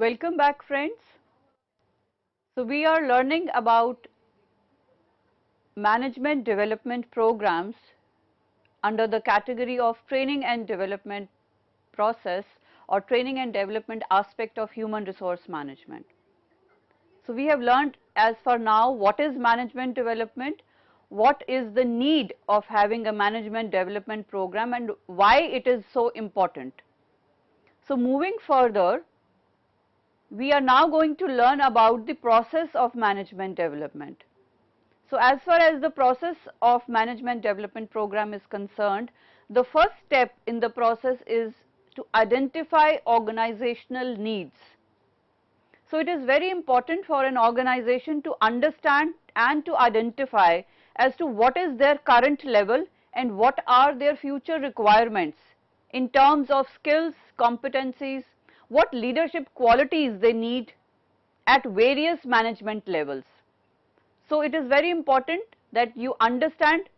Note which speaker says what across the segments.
Speaker 1: Welcome back, friends. So we are learning about management development programs under the category of training and development process or training and development aspect of human resource management. So we have learned as for now what is management development, what is the need of having a management development program and why it is so important. So moving further, we are now going to learn about the process of management development. So as far as the process of management development program is concerned, the first step in the process is to identify organizational needs. So it is very important for an organization to understand and to identify as to what is their current level and what are their future requirements in terms of skills, competencies, what leadership qualities they need at various management levels. So it is very important that you understand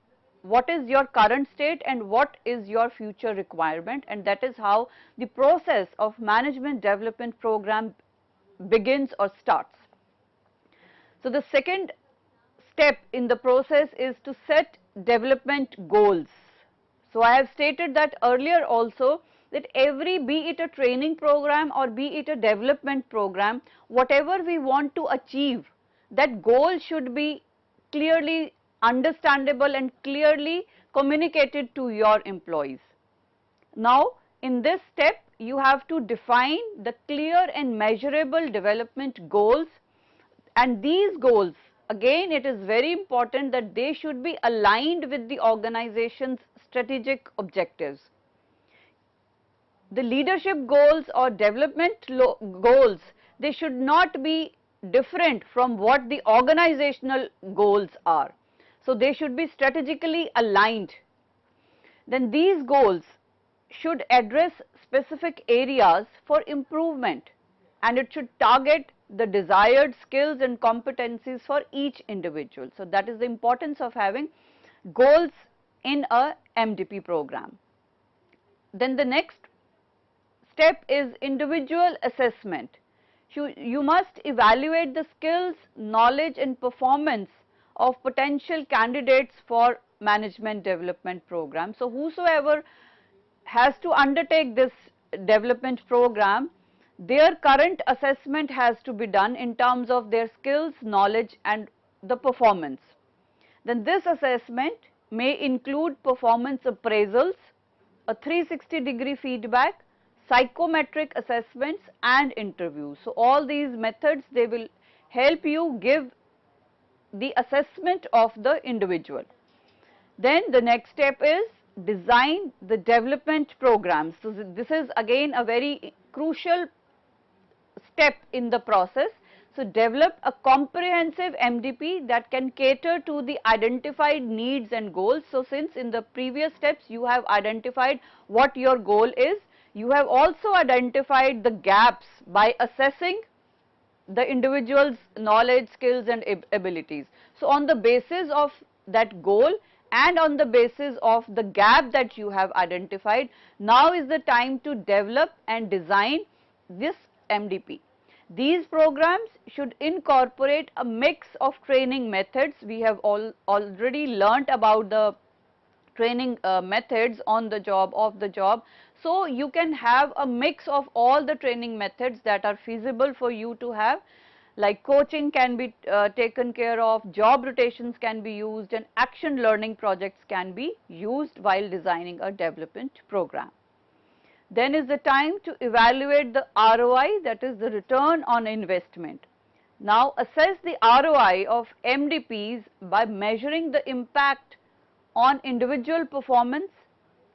Speaker 1: what is your current state and what is your future requirement, and that is how the process of management development program begins or starts. So the second step in the process is to set development goals. So I have stated that earlier also that be it a training program or be it a development program, whatever we want to achieve, that goal should be clearly understandable and clearly communicated to your employees. Now, in this step, you have to define the clear and measurable development goals, and these goals, again it is very important that they should be aligned with the organization's strategic objectives. The leadership goals or development goals, they should not be different from what the organizational goals are. So they should be strategically aligned. Then these goals should address specific areas for improvement, and it should target the desired skills and competencies for each individual. So that is the importance of having goals in a MDP program. Then the next step is individual assessment. You must evaluate the skills, knowledge and performance of potential candidates for management development program. So whosoever has to undertake this development program, their current assessment has to be done in terms of their skills, knowledge and the performance. Then this assessment may include performance appraisals, a 360-degree feedback, psychometric assessments and interviews. So all these methods, they will help you give the assessment of the individual. Then the next step is design the development programs. So this is again a very crucial step in the process. So develop a comprehensive MDP that can cater to the identified needs and goals. So since in the previous steps you have identified what your goal is, you have also identified the gaps by assessing the individual's knowledge, skills and abilities. So on the basis of that goal and on the basis of the gap that you have identified, now is the time to develop and design this MDP. These programs should incorporate a mix of training methods. We have already learnt about the training methods on the job, off the job. So you can have a mix of all the training methods that are feasible for you to have, like coaching can be taken care of, job rotations can be used and action learning projects can be used while designing a development program. Then is the time to evaluate the ROI, that is the return on investment. Now assess the ROI of MDPs by measuring the impact on individual performance,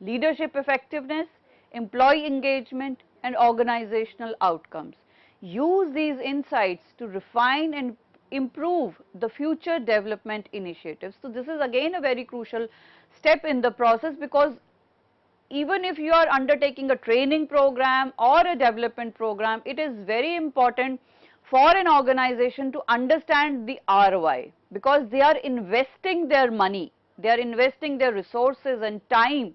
Speaker 1: leadership effectiveness, employee engagement and organizational outcomes. Use these insights to refine and improve the future development initiatives. So this is again a very crucial step in the process, because even if you are undertaking a training program or a development program, it is very important for an organization to understand the ROI, because they are investing their money, they are investing their resources and time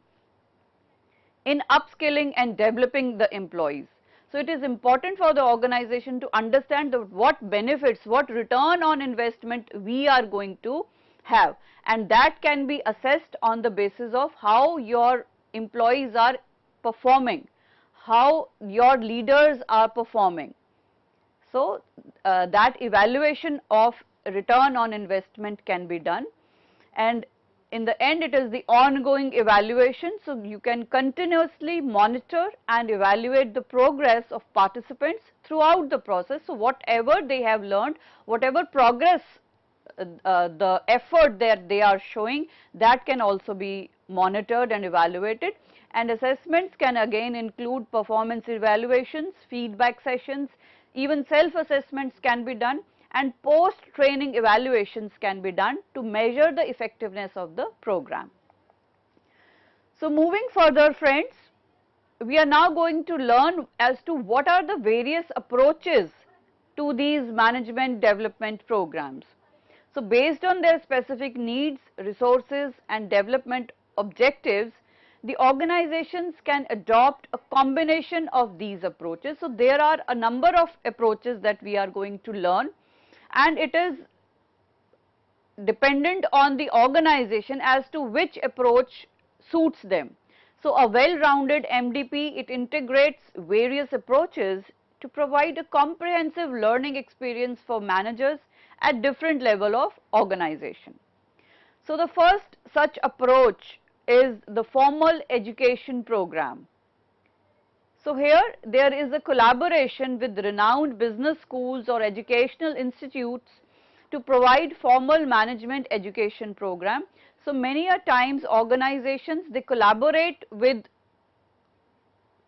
Speaker 1: in upskilling and developing the employees. So it is important for the organization to understand what benefits, what return on investment we are going to have, and that can be assessed on the basis of how your employees are performing, how your leaders are performing. So that evaluation of return on investment can be done, and in the end it is the ongoing evaluation. So you can continuously monitor and evaluate the progress of participants throughout the process. So whatever they have learned, whatever progress the effort that they are showing, that can also be monitored and evaluated. And assessments can again include performance evaluations, feedback sessions, even self-assessments can be done, and post-training evaluations can be done to measure the effectiveness of the program. So moving further, friends, we are now going to learn as to what are the various approaches to these management development programs. So based on their specific needs, resources and development objectives, the organizations can adopt a combination of these approaches. So there are a number of approaches that we are going to learn, and it is dependent on the organization as to which approach suits them. So a well-rounded MDP, it integrates various approaches to provide a comprehensive learning experience for managers at different level of organization. So the first such approach is the formal education program. So here there is a collaboration with renowned business schools or educational institutes to provide formal management education program. So many a times organizations, they collaborate with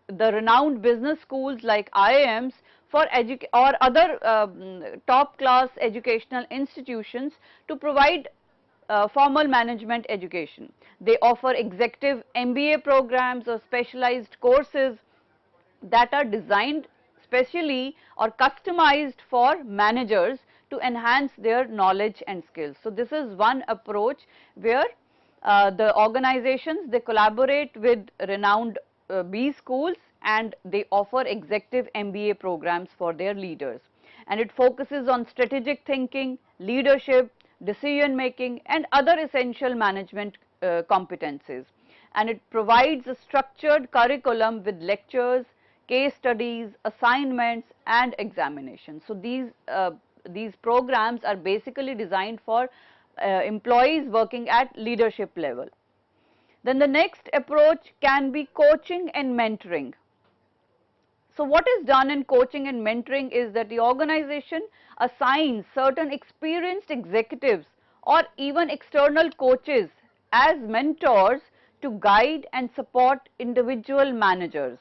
Speaker 1: the renowned business schools like IIMs for or other top class educational institutions to provide formal management education. They offer executive MBA programs or specialized courses that are designed specially or customized for managers to enhance their knowledge and skills. So this is one approach where the organizations, they collaborate with renowned B schools and they offer executive MBA programs for their leaders, and it focuses on strategic thinking, leadership, decision making and other essential management competencies, and it provides a structured curriculum with lectures, case studies, assignments and examinations. So these programs are basically designed for employees working at leadership level. Then the next approach can be coaching and mentoring. So what is done in coaching and mentoring is that the organization assigns certain experienced executives or even external coaches as mentors to guide and support individual managers.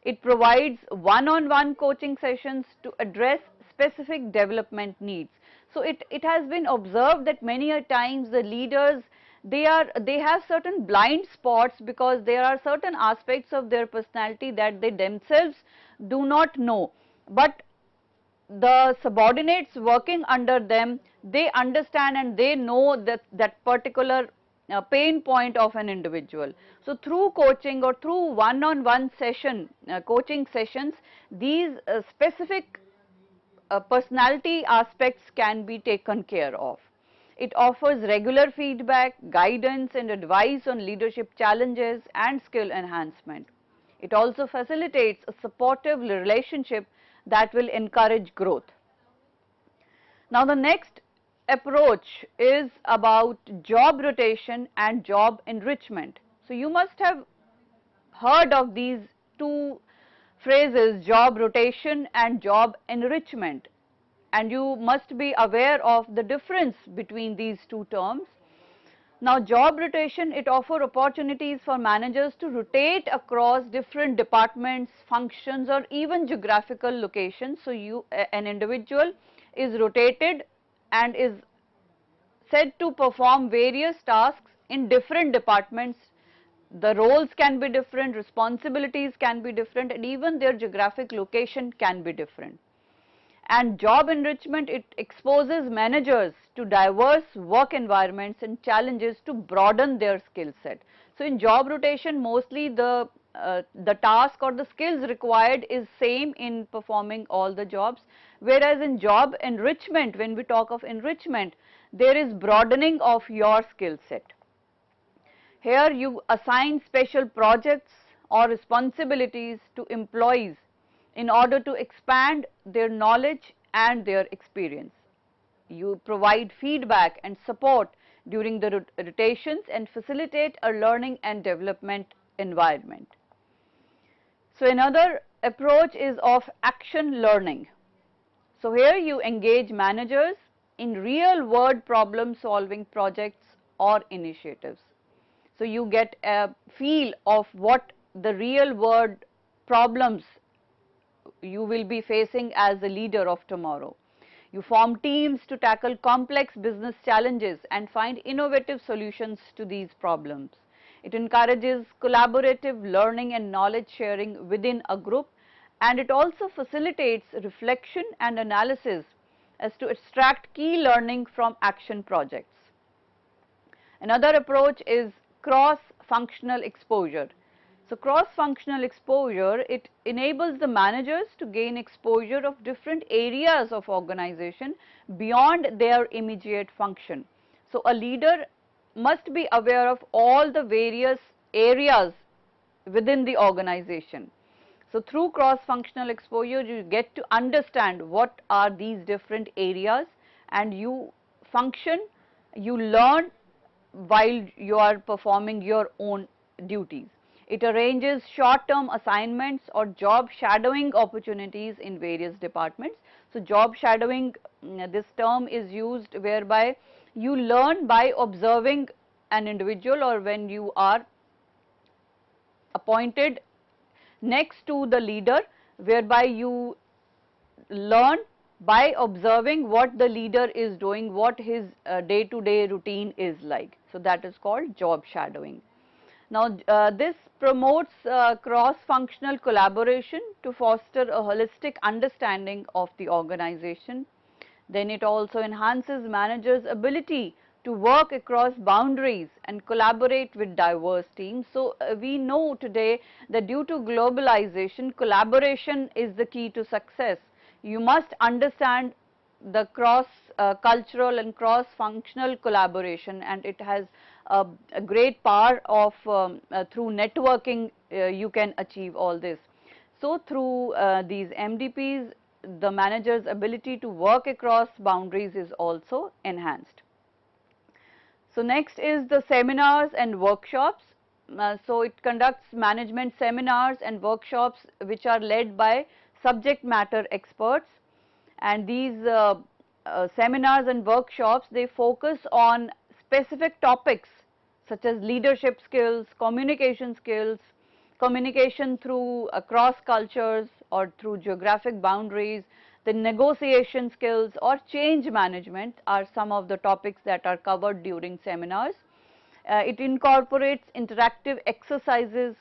Speaker 1: It provides one-on-one coaching sessions to address specific development needs. So it has been observed that many a times the leaders, they have certain blind spots because there are certain aspects of their personality that they themselves do not know, but the subordinates working under them, they understand and they know that particular pain point of an individual. So through coaching or through one-on-one session coaching sessions, these specific personality aspects can be taken care of. It offers regular feedback, guidance and advice on leadership challenges and skill enhancement. It also facilitates a supportive relationship that will encourage growth. Now the next approach is about job rotation and job enrichment. So you must have heard of these two phrases, job rotation and job enrichment, and you must be aware of the difference between these two terms. Now job rotation, it offers opportunities for managers to rotate across different departments, functions or even geographical locations. So an individual is rotated and is said to perform various tasks in different departments. The roles can be different, responsibilities can be different and even their geographic location can be different. And job enrichment, it exposes managers to diverse work environments and challenges to broaden their skill set. So in job rotation, mostly the the task or the skills required is same in performing all the jobs, whereas in job enrichment, when we talk of enrichment, there is broadening of your skill set. Here you assign special projects or responsibilities to employees in order to expand their knowledge and their experience. You provide feedback and support during the rotations and facilitate a learning and development environment. So another approach is of action learning. So here you engage managers in real world problem solving projects or initiatives. So you get a feel of what the real world problems you will be facing as a leader of tomorrow. You form teams to tackle complex business challenges and find innovative solutions to these problems. It encourages collaborative learning and knowledge sharing within a group, and it also facilitates reflection and analysis as to extract key learning from action projects. Another approach is cross-functional exposure. So cross-functional exposure, it enables the managers to gain exposure of different areas of organization beyond their immediate function. So a leader must be aware of all the various areas within the organization. So through cross-functional exposure, you get to understand what are these different areas, and you function, you learn while you are performing your own duties. It arranges short-term assignments or job shadowing opportunities in various departments. So job shadowing, this term is used whereby you learn by observing an individual, or when you are appointed next to the leader, whereby you learn by observing what the leader is doing, what his day-to-day routine is like. So that is called job shadowing. Now this promotes cross-functional collaboration to foster a holistic understanding of the organization. Then it also enhances managers' ability to work across boundaries and collaborate with diverse teams. So we know today that due to globalization, collaboration is the key to success. You must understand the cross cultural and cross functional collaboration, and it has a great power of through networking you can achieve all this. So through these MDPs, the manager's ability to work across boundaries is also enhanced. So next is the seminars and workshops. So it conducts management seminars and workshops which are led by subject matter experts, and these seminars and workshops, they focus on specific topics such as leadership skills, communication through across cultures or through geographic boundaries, the negotiation skills or change management are some of the topics that are covered during seminars. It incorporates interactive exercises,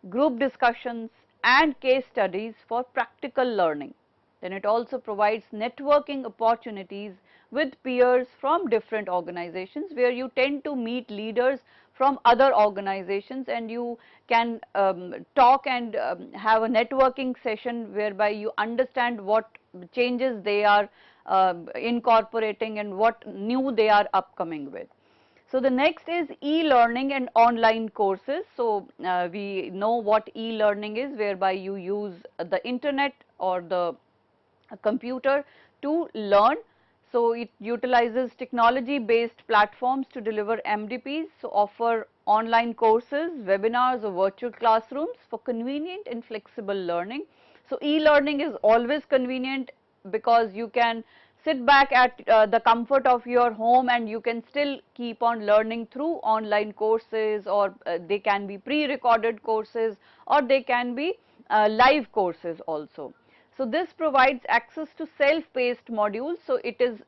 Speaker 1: group discussions and case studies for practical learning. Then it also provides networking opportunities with peers from different organizations, where you tend to meet leaders from other organizations, and you can talk and have a networking session whereby you understand what changes they are incorporating and what new they are upcoming with. So the next is e-learning and online courses. So we know what e-learning is, whereby you use the internet or the computer to learn. So it utilizes technology based platforms to deliver MDPs, so offer online courses, webinars or virtual classrooms for convenient and flexible learning. So e-learning is always convenient because you can sit back at the comfort of your home and you can still keep on learning through online courses, or they can be pre-recorded courses, or they can be live courses also. So this provides access to self-paced modules. So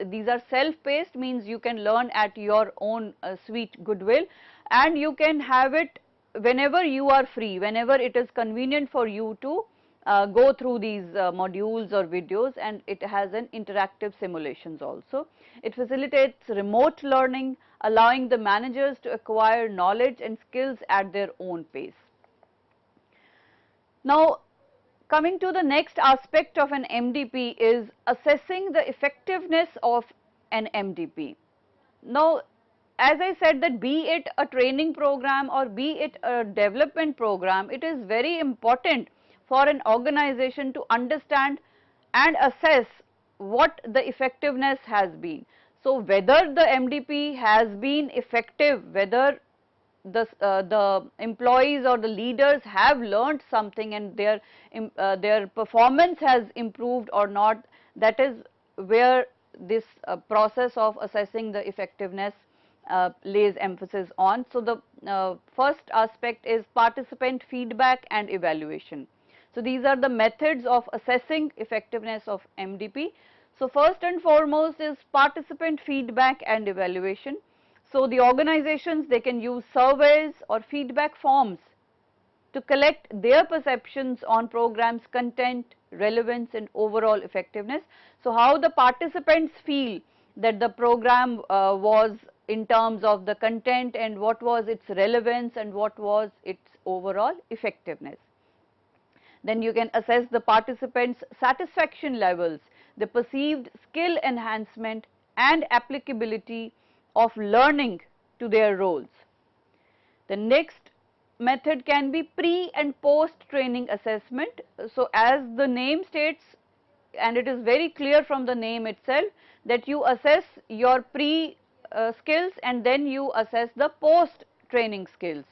Speaker 1: these are self-paced, means you can learn at your own sweet goodwill, and you can have it whenever you are free, whenever it is convenient for you to go through these modules or videos, and it has an interactive simulations also. It facilitates remote learning, allowing the managers to acquire knowledge and skills at their own pace. Now, coming to the next aspect of an MDP is assessing the effectiveness of an MDP. Now, as I said that be it a training program or be it a development program, it is very important for an organization to understand and assess what the effectiveness has been. So, whether the MDP has been effective, whether the employees or the leaders have learned something and their performance has improved or not, that is where this process of assessing the effectiveness lays emphasis on. So, the first aspect is participant feedback and evaluation. So, these are the methods of assessing effectiveness of MDP. So, first and foremost is participant feedback and evaluation. So, the organizations, they can use surveys or feedback forms to collect their perceptions on programs' content, relevance and overall effectiveness. So, how the participants feel that the program was in terms of the content and what was its relevance and what was its overall effectiveness. Then you can assess the participants' satisfaction levels, the perceived skill enhancement and applicability of learning to their roles. The next method can be pre and post training assessment. So, as the name states, and it is very clear from the name itself, that you assess your pre skills and then you assess the post training skills,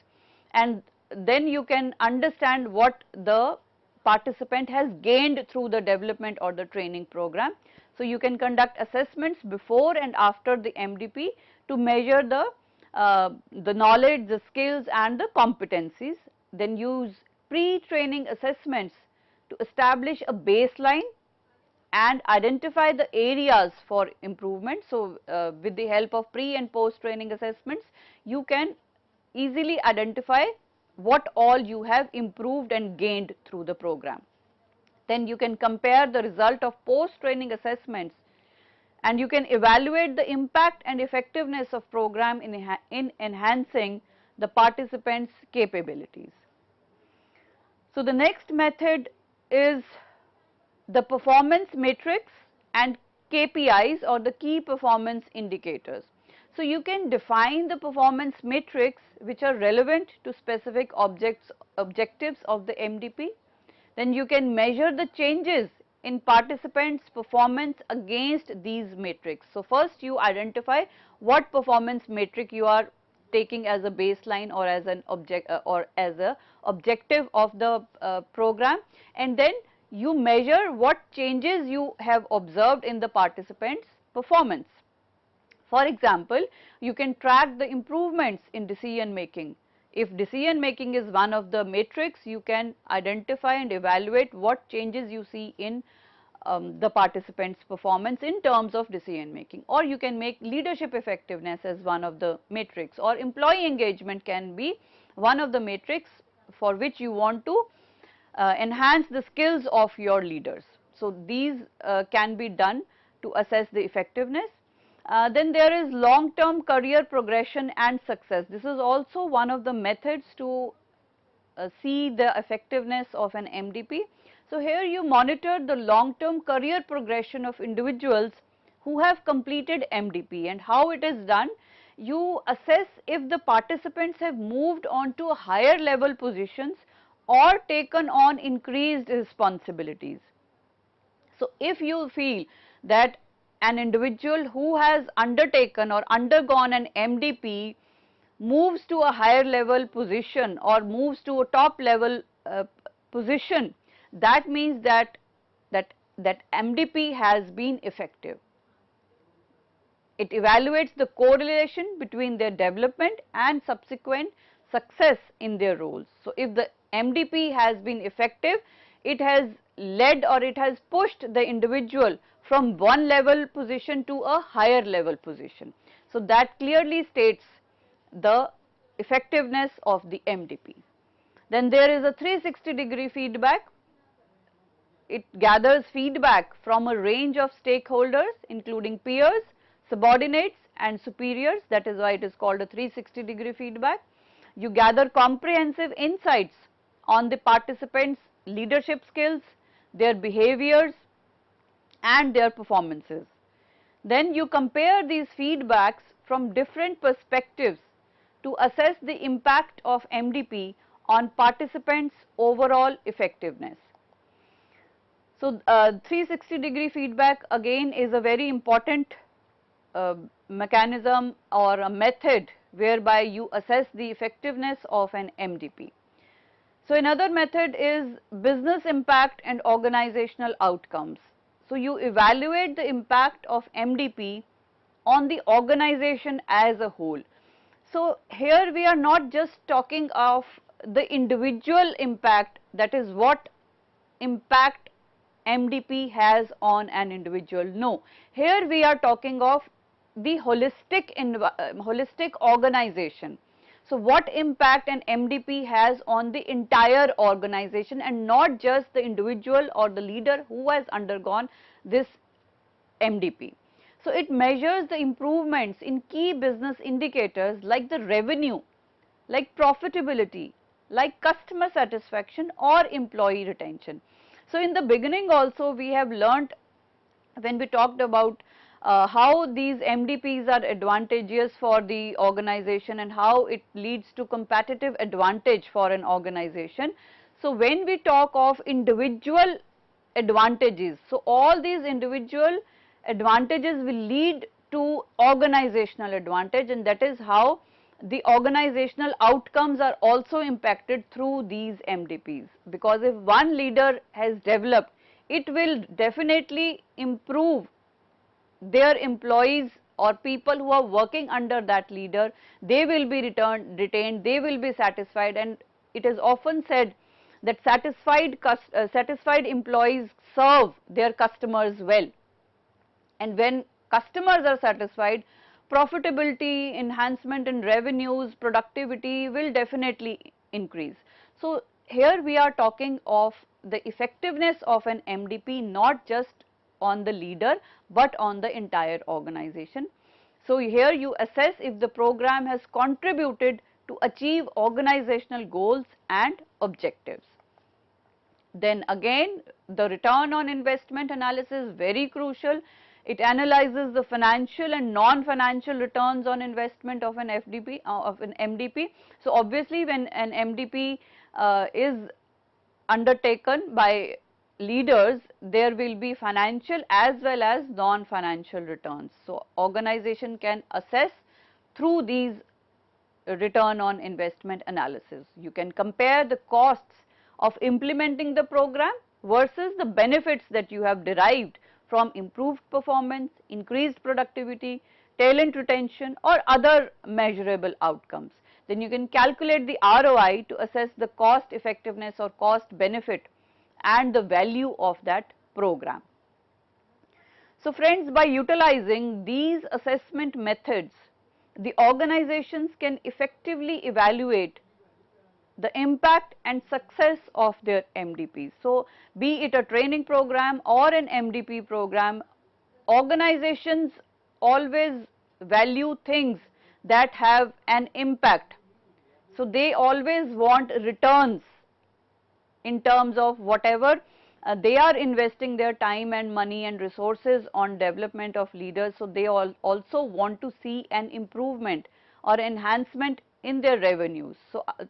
Speaker 1: and then you can understand what the participant has gained through the development or the training program. So, you can conduct assessments before and after the MDP to measure the knowledge, the skills and the competencies. Then use pre-training assessments to establish a baseline and identify the areas for improvement. So, with the help of pre and post training assessments, you can easily identify what all you have improved and gained through the program. Then you can compare the result of post training assessments and you can evaluate the impact and effectiveness of program in enhancing the participants' capabilities. So, the next method is the performance matrix and KPIs or the key performance indicators. So, you can define the performance matrix which are relevant to specific objectives of the MDP. Then you can measure the changes in participants' performance against these matrix. So, first you identify what performance metric you are taking as a baseline or as an objective of the program, and then you measure what changes you have observed in the participants' performance. For example, you can track the improvements in decision making. If decision making is one of the metrics, you can identify and evaluate what changes you see in the participants' performance in terms of decision making, or you can make leadership effectiveness as one of the metrics, or employee engagement can be one of the metrics for which you want to enhance the skills of your leaders. So, these can be done to assess the effectiveness. Then there is long term career progression and success. This is also one of the methods to see the effectiveness of an MDP. So, here you monitor the long term career progression of individuals who have completed MDP, and how it is done. You assess if the participants have moved on to higher level positions or taken on increased responsibilities. So, if you feel that an individual who has undertaken or undergone an MDP moves to a higher level position or moves to a top level position, that means that MDP has been effective. It evaluates the correlation between their development and subsequent success in their roles. So, if the MDP has been effective, it has led or it has pushed the individual from one level position to a higher level position. So, that clearly states the effectiveness of the MDP. Then there is a 360-degree feedback. It gathers feedback from a range of stakeholders including peers, subordinates and superiors. That is why it is called a 360-degree feedback. You gather comprehensive insights on the participants' leadership skills, their behaviors and their performances. Then you compare these feedbacks from different perspectives to assess the impact of MDP on participants' overall effectiveness. So, 360-degree feedback again is a very important mechanism or a method whereby you assess the effectiveness of an MDP. So, another method is business impact and organizational outcomes. So, you evaluate the impact of MDP on the organization as a whole. So, here we are not just talking of the individual impact, that is what impact MDP has on an individual. No, here we are talking of the holistic organization. So, what impact an MDP has on the entire organization and not just the individual or the leader who has undergone this MDP. So, it measures the improvements in key business indicators like the revenue, like profitability, like customer satisfaction or employee retention. So, in the beginning also we have learnt when we talked about how these MDPs are advantageous for the organization and how it leads to competitive advantage for an organization. So, when we talk of individual advantages, so all these individual advantages will lead to organizational advantage, and that is how the organizational outcomes are also impacted through these MDPs, because if one leader has developed, it will definitely improve their employees or people who are working under that leader. They will be retained, they will be satisfied, and it is often said that satisfied employees serve their customers well, and when customers are satisfied, profitability, enhancement in revenues, productivity will definitely increase. So, here we are talking of the effectiveness of an MDP not just on the leader, but on the entire organization. So, here you assess if the program has contributed to achieve organizational goals and objectives. Then again, the return on investment analysis is very crucial. It analyzes the financial and non-financial returns on investment of an MDP. So, obviously, when an MDP is undertaken by leaders, there will be financial as well as non-financial returns. So, organization can assess through these return on investment analysis. You can compare the costs of implementing the program versus the benefits that you have derived from improved performance, increased productivity, talent retention or other measurable outcomes. Then you can calculate the ROI to assess the cost effectiveness or cost benefit and the value of that program. So, friends, by utilizing these assessment methods, the organizations can effectively evaluate the impact and success of their MDPs. So, be it a training program or an MDP program, organizations always value things that have an impact. So, they always want returns in terms of whatever they are investing their time and money and resources on development of leaders. So, they also want to see an improvement or enhancement in their revenues.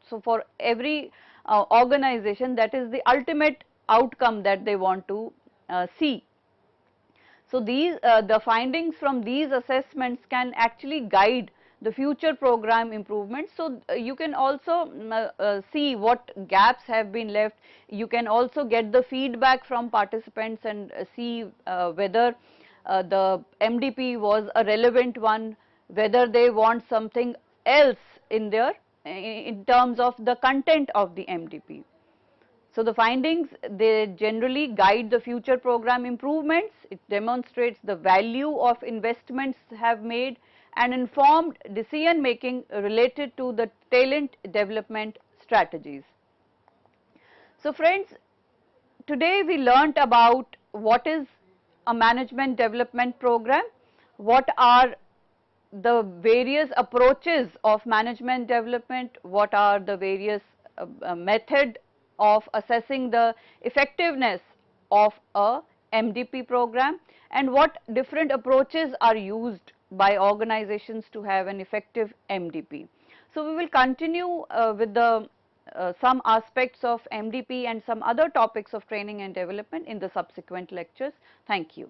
Speaker 1: So, for every organization, that is the ultimate outcome that they want to see. So, these the findings from these assessments can actually guide the future program improvements. So, you can also see what gaps have been left. You can also get the feedback from participants and see whether the MDP was a relevant one, whether they want something else in their in terms of the content of the MDP. So, the findings, they generally guide the future program improvements. It demonstrates the value of investments have made and informed decision making related to the talent development strategies. So, friends, today we learnt about what is a management development program, what are the various approaches of management development, what are the various method of assessing the effectiveness of a MDP program and what different approaches are used by organizations to have an effective MDP. So, we will continue with the some aspects of MDP and some other topics of training and development in the subsequent lectures. Thank you.